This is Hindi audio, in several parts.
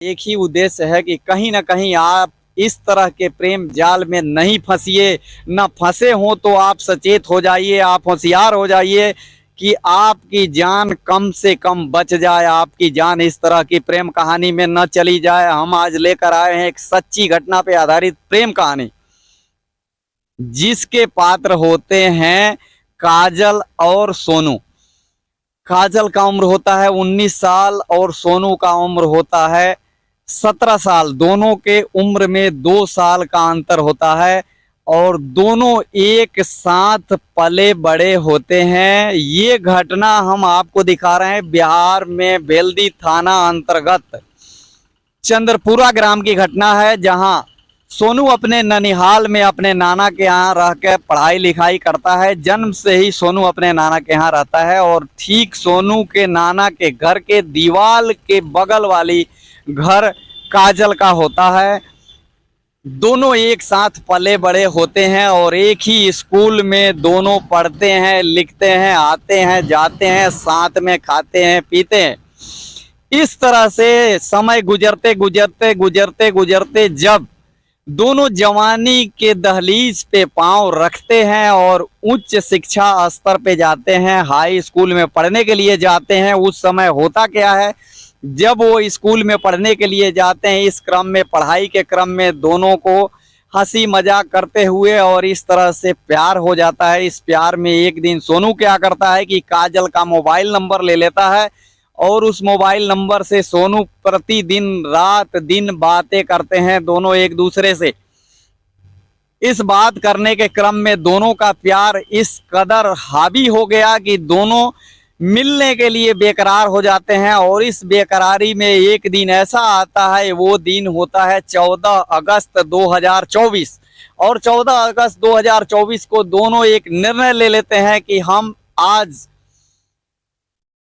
एक ही उद्देश्य है कि कहीं ना कहीं आप इस तरह के प्रेम जाल में नहीं फंसिए। न फंसे हो तो आप सचेत हो जाइए, आप होशियार हो जाइए कि आपकी जान कम से कम बच जाए, आपकी जान इस तरह की प्रेम कहानी में न चली जाए। हम आज लेकर आए हैं एक सच्ची घटना पे आधारित प्रेम कहानी, जिसके पात्र होते हैं काजल और सोनू। काजल का उम्र होता है 19 साल और सोनू का उम्र होता है 17 साल। दोनों के उम्र में 2 साल का अंतर होता है और दोनों एक साथ पले बड़े होते हैं। ये घटना हम आपको दिखा रहे हैं बिहार में बेल्दी थाना अंतर्गत चंद्रपुरा ग्राम की घटना है, जहां सोनू अपने ननिहाल में अपने नाना के यहाँ रह कर पढ़ाई लिखाई करता है। जन्म से ही सोनू अपने नाना के यहाँ रहता है और ठीक सोनू के नाना के घर के दीवार के बगल वाली घर काजल का होता है। दोनों एक साथ पले बड़े होते हैं और एक ही स्कूल में दोनों पढ़ते हैं, लिखते हैं, आते हैं, जाते हैं, साथ में खाते हैं, पीते हैं। इस तरह से समय गुजरते गुजरते गुजरते गुजरते जब दोनों जवानी के दहलीज पे पांव रखते हैं और उच्च शिक्षा स्तर पे जाते हैं, हाई स्कूल में पढ़ने के लिए जाते हैं, उस समय होता क्या है, जब वो स्कूल में पढ़ने के लिए जाते हैं, इस क्रम में, पढ़ाई के क्रम में दोनों को हंसी मजाक करते हुए और इस तरह से प्यार हो जाता है। इस प्यार में एक दिन सोनू क्या करता है कि काजल का मोबाइल नंबर ले लेता है और उस मोबाइल नंबर से सोनू प्रतिदिन रात दिन बातें करते हैं दोनों एक दूसरे से। इस बात करने के क्रम में दोनों का प्यार इस कदर हावी हो गया कि दोनों मिलने के लिए बेकरार हो जाते हैं। और इस बेकरारी में एक दिन ऐसा आता है, वो दिन होता है 14 अगस्त 2024 और 14 अगस्त 2024 को दोनों एक निर्णय ले लेते हैं कि हम आज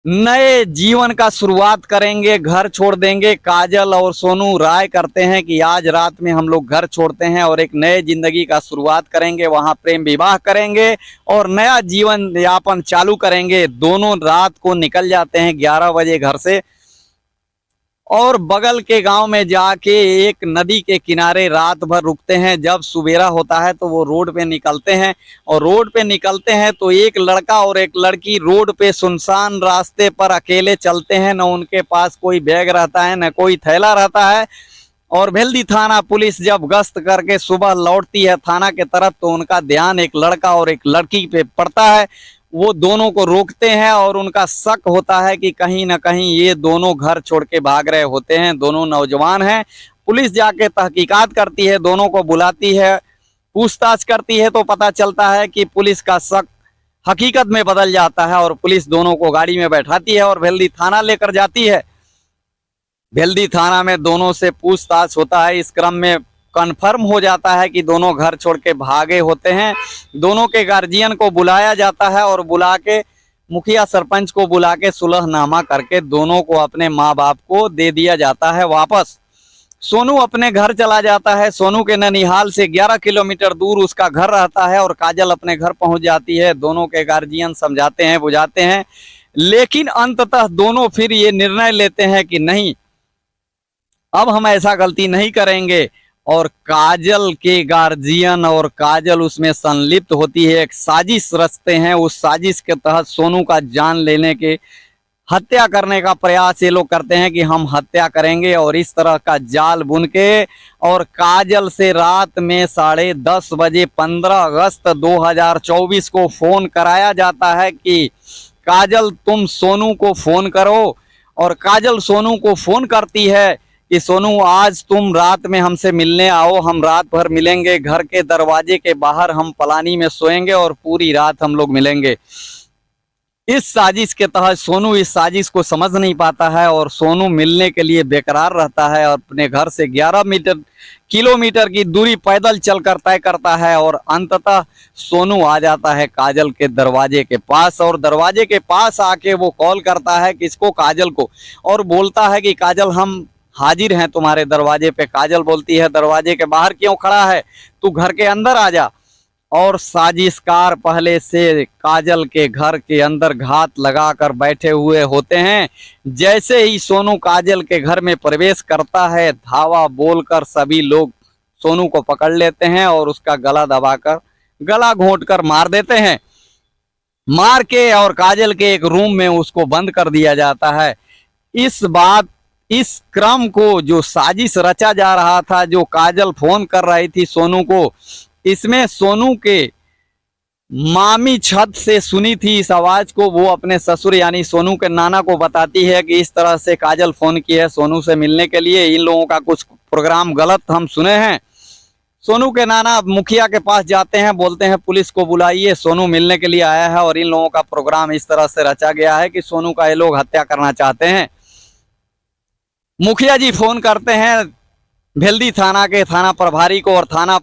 नए जीवन का शुरुआत करेंगे, घर छोड़ देंगे। काजल और सोनू राय करते हैं कि आज रात में हम लोग घर छोड़ते हैं और एक नए जिंदगी का शुरुआत करेंगे, वहां प्रेम विवाह करेंगे और नया जीवन यापन चालू करेंगे। दोनों रात को निकल जाते हैं 11 बजे घर से और बगल के गांव में जाके एक नदी के किनारे रात भर रुकते हैं। जब सुबेरा होता है तो वो रोड पे निकलते हैं और रोड पे निकलते हैं तो एक लड़का और एक लड़की रोड पे सुनसान रास्ते पर अकेले चलते हैं। न उनके पास कोई बैग रहता है, न कोई थैला रहता है। और भेल्दी थाना पुलिस जब गश्त करके सुबह लौटती है थाना के तरफ तो उनका ध्यान एक लड़का और एक लड़की पे पड़ता है। वो दोनों को रोकते हैं और उनका शक होता है कि कहीं ना कहीं ये दोनों घर छोड़ के भाग रहे होते हैं। दोनों नौजवान हैं। पुलिस जाके तहकीकात करती है, दोनों को बुलाती है, पूछताछ करती है तो पता चलता है कि पुलिस का शक हकीकत में बदल जाता है और पुलिस दोनों को गाड़ी में बैठाती है और भेल्दी थाना लेकर जाती है। भेल्दी थाना में दोनों से पूछताछ होता है। इस क्रम में कन्फर्म हो जाता है कि दोनों घर छोड़ के भागे होते हैं। दोनों के गार्जियन को बुलाया जाता है और बुला के मुखिया सरपंच को बुला के सुलहनामा करके दोनों को अपने माँ बाप को दे दिया जाता है वापस। सोनू अपने घर चला जाता है। सोनू के ननिहाल से 11 किलोमीटर दूर उसका घर रहता है और काजल अपने घर पहुंच जाती है। दोनों के गार्जियन समझाते हैं, बुझाते हैं, लेकिन अंततः दोनों फिर ये निर्णय लेते हैं कि नहीं, अब हम ऐसा गलती नहीं करेंगे। और काजल के गार्जियन और काजल उसमें संलिप्त होती है, एक साजिश रचते हैं। उस साजिश के तहत सोनू का जान लेने के, हत्या करने का प्रयास ये लोग करते हैं कि हम हत्या करेंगे। और इस तरह का जाल बुन के और काजल से रात में 10:30 बजे 15 अगस्त 2024 को फोन कराया जाता है कि काजल तुम सोनू को फोन करो। और काजल सोनू को फोन करती है कि सोनू आज तुम रात में हमसे मिलने आओ, हम रात भर मिलेंगे, घर के दरवाजे के बाहर हम पलानी में सोएंगे और पूरी रात हम लोग मिलेंगे। इस साजिश के तहत सोनू इस साजिश को समझ नहीं पाता है और सोनू मिलने के लिए बेकरार रहता है और अपने घर से 11 किलोमीटर की दूरी पैदल चलकर तय करता है। और अंततः सोनू आ जाता है काजल के दरवाजे के पास और दरवाजे के पास आके वो कॉल करता है किसको, काजल को, और बोलता है कि काजल हम हाजिर हैं तुम्हारे दरवाजे पे। काजल बोलती है दरवाजे के बाहर क्यों खड़ा है, तू घर के अंदर आ जा। और साजिशकार पहले से काजल के घर के अंदर घात लगाकर बैठे हुए होते हैं। जैसे ही सोनू काजल के घर में प्रवेश करता है, धावा बोलकर सभी लोग सोनू को पकड़ लेते हैं और उसका गला दबाकर, गला घोंटकर मार देते हैं। मार के और काजल के एक रूम में उसको बंद कर दिया जाता है। इस क्रम को, जो साजिश रचा जा रहा था, जो काजल फोन कर रही थी सोनू को, इसमें सोनू के मामी छत से सुनी थी इस आवाज को। वो अपने ससुर यानी सोनू के नाना को बताती है कि इस तरह से काजल फोन की है सोनू से मिलने के लिए, इन लोगों का कुछ प्रोग्राम गलत हम सुने हैं। सोनू के नाना मुखिया के पास जाते हैं, बोलते हैं पुलिस को बुलाइए, सोनू मिलने के लिए आया है और इन लोगों का प्रोग्राम इस तरह से रचा गया है कि सोनू का ये लोग हत्या करना चाहते हैं। मुखिया जी फोन करते हैं भेल्दी थाना के थाना प्रभारी को और थाना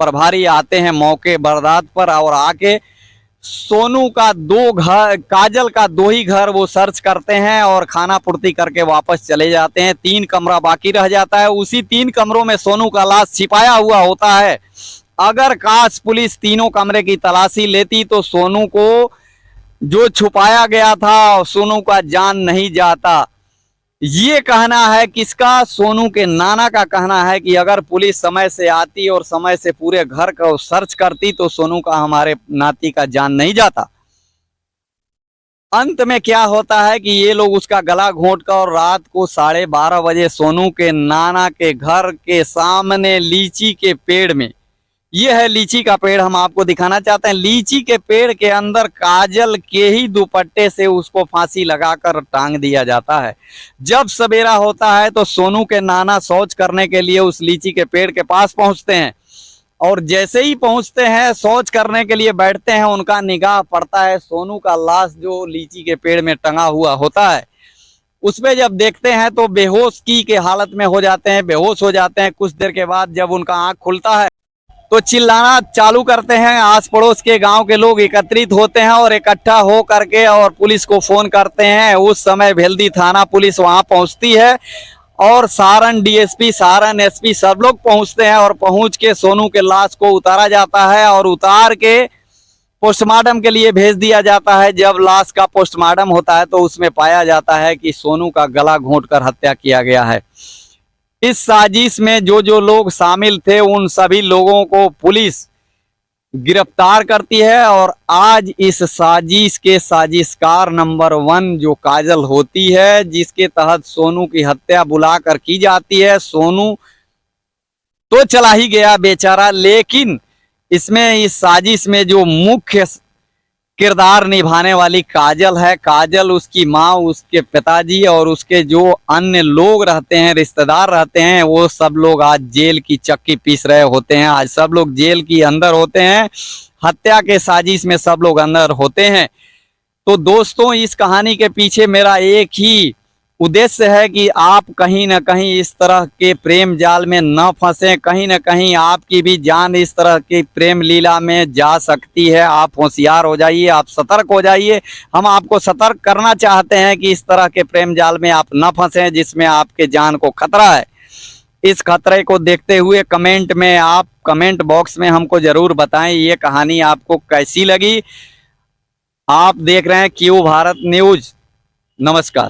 प्रभारी आते हैं मौके बरदात पर और आके सोनू का 2 घर, काजल का 2 ही घर वो सर्च करते हैं और खाना पूर्ति करके वापस चले जाते हैं। 3 कमरा बाकी रह जाता है, उसी 3 कमरों में सोनू का लाश छिपाया हुआ होता है। अगर काश पुलिस तीनों कमरे की तलाशी लेती तो सोनू को जो छुपाया गया था, सोनू का जान नहीं जाता। ये कहना है किसका? सोनू के नाना का कहना है कि अगर पुलिस समय से आती और समय से पूरे घर को सर्च करती तो सोनू का, हमारे नाती का जान नहीं जाता। अंत में क्या होता है कि ये लोग उसका गला घोंटकर और रात को 12:30 बजे सोनू के नाना के घर के सामने लीची के पेड़ में, ये है लीची का पेड़, हम आपको दिखाना चाहते हैं। लीची के पेड़ के अंदर काजल के ही दुपट्टे से उसको फांसी लगाकर टांग दिया जाता है। जब सवेरा होता है तो सोनू के नाना शौच करने के लिए उस लीची के पेड़ के पास पहुंचते हैं और जैसे ही पहुंचते हैं, शौच करने के लिए बैठते हैं, उनका निगाह पड़ता है सोनू का लाश जो लीची के पेड़ में टंगा हुआ होता है। उसमें जब देखते हैं तो बेहोश की के हालत में हो जाते हैं, बेहोश हो जाते हैं। कुछ देर के बाद जब उनका आंख खुलता है तो चिल्लाना चालू करते हैं। आस पड़ोस के गांव के लोग एकत्रित होते हैं और इकट्ठा हो करके और पुलिस को फोन करते हैं। उस समय भेल्दी थाना पुलिस वहां पहुंचती है और सारण डीएसपी, सारण एसपी सब लोग पहुंचते हैं और पहुंच के सोनू के लाश को उतारा जाता है और उतार के पोस्टमार्टम के लिए भेज दिया जाता है। जब लाश का पोस्टमार्टम होता है तो उसमें पाया जाता है कि सोनू का गला घोंटकर हत्या किया गया है। इस साजिश में जो लोग शामिल थे उन सभी लोगों को पुलिस गिरफ्तार करती है और आज इस साजिश के साजिशकार नंबर 1 जो काजल होती है, जिसके तहत सोनू की हत्या बुलाकर की जाती है। सोनू तो चला ही गया बेचारा, लेकिन इसमें इस साजिश में जो मुख्य किरदार निभाने वाली काजल है। काजल, उसकी माँ, उसके पिताजी और उसके जो अन्य लोग रहते हैं, रिश्तेदार रहते हैं, वो सब लोग आज जेल की चक्की पीस रहे होते हैं। आज सब लोग जेल के अंदर होते हैं, हत्या के साजिश में सब लोग अंदर होते हैं। तो दोस्तों, इस कहानी के पीछे मेरा एक ही उद्देश्य है कि आप कहीं ना कहीं इस तरह के प्रेम जाल में न फंसें। कहीं ना कहीं आपकी भी जान इस तरह की प्रेम लीला में जा सकती है। आप होशियार हो जाइए, आप सतर्क हो जाइए। हम आपको सतर्क करना चाहते हैं कि इस तरह के प्रेम जाल में आप न फंसें जिसमें आपके जान को खतरा है। इस खतरे को देखते हुए कमेंट में, आप कमेंट बॉक्स में हमको जरूर बताएं ये कहानी आपको कैसी लगी। आप देख रहे हैं क्यू भारत न्यूज। नमस्कार।